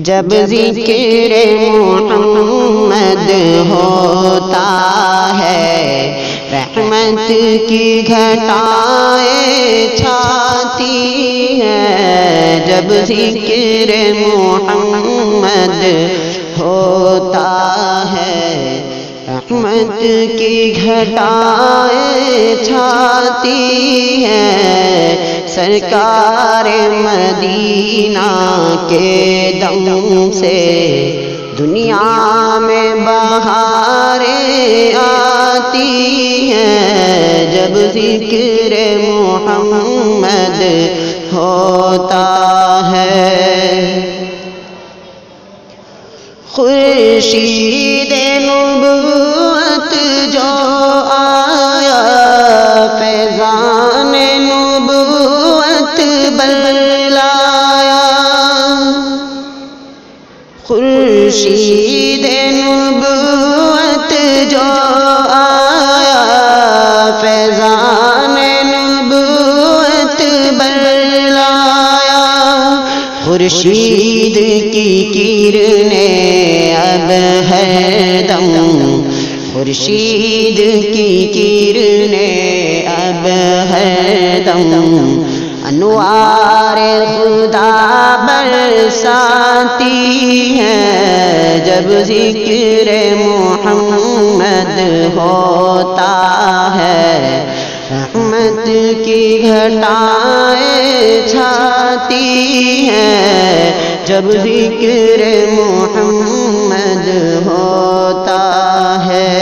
جب ذکر محمد ہوتا ہے رحمت کی گھٹائیں چھاتی ہیں، جب ذکر محمد ہوتا ہے رحمت کی گھٹائیں چھاتی ہیں، سرکار مدینہ کے دم سے دنیا میں بہاریں آتی ہیں، جب ذکر محمد ہوتا ہے۔ خورشید نبوت جو آیا فیضان نبوت برلایا، خورشید نبوت جو آیا فیضان نبوت برلایا، خورشید کی کرنیں اب ہر دم، خورشید کی کرنیں اب ہر دم انوار خدا برساتی ہیں، جب ذکر محمد ہوتا ہے رحمت کی گھٹائیں چھاتی ہیں، جب ذکر محمد ہوتا ہے۔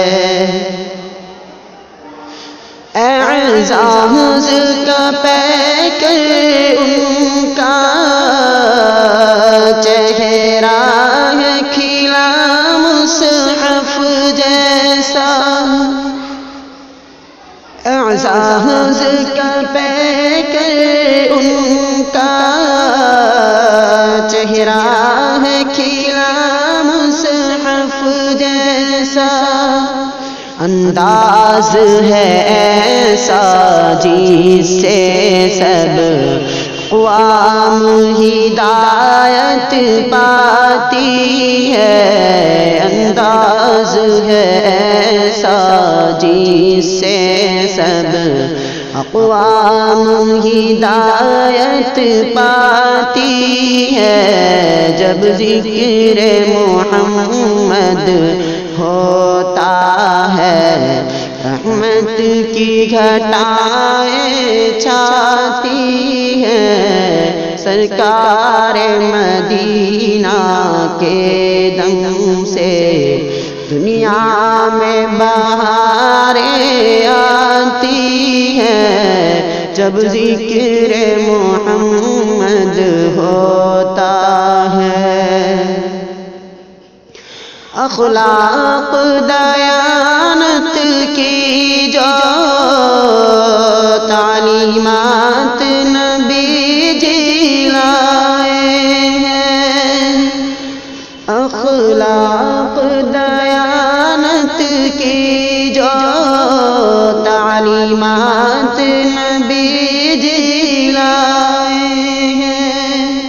اعزاز کا پیکر ان کا چہرہ ہے کھلا مصحف جیسا، اعزاز کا پیکر ان کا چہرہ ہے کھلا مصحف جیسا، انداز ہے ایسا جس سے سب اقوام ہدایت پاتی ہے، انداز ہے ایسا جس سے سب اقوام ہدایت پاتی ہے، جب ذکر محمد ہوتا ہے رحمت کی گھٹائیں چھاتی ہیں، سرکار مدینہ کے دم سے دنیا میں بہاریں آتی ہیں، جب ذکر محمد ہوتا ہے۔ اخلاق دیانت کی جو تعلیمات نبی جی لائے ہیں، اخلاق دیانت کی جو تعلیمات نبی جی لائے ہیں،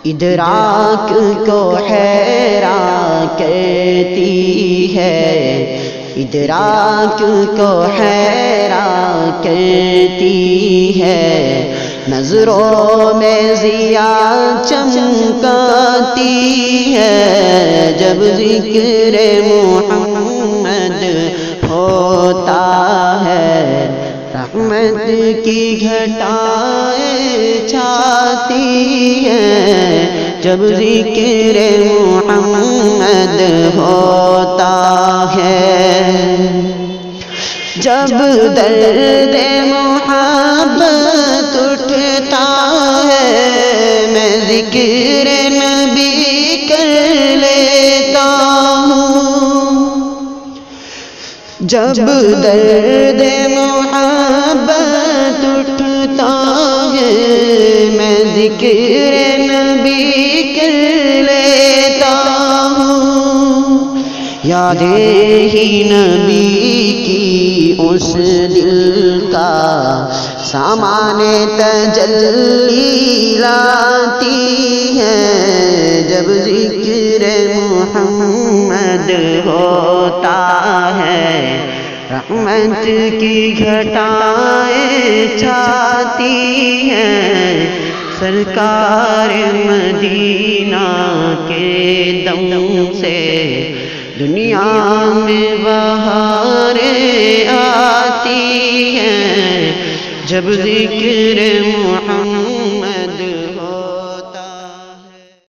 ادراک کو حیران کرتی ہے، ادراک کو حیران کرتی ہے، نظروں میں ضیا چمکاتی ہے، جب ذکر محمد ہوتا ہے رحمت کی گھٹائیں چھاتی ہیں، جب ذکر محمد ہوتا ہے۔ جب درد محبت اٹھتا ہے میں ذکر نبی کر لیتا ہوں، جب درد محبت اٹھتا ہے میں ذکر نبی کر لیتا ہوں، یاد ہی نبی کی اس دل کا سامان تجلی لاتی ہے، جب ذکر محمد ہوتا ہے رحمت کی گھٹائیں چھاتی ہیں سرکار مدینہ کے دم سے دنیا میں بہاریں آتی ہیں جب ذکر محمد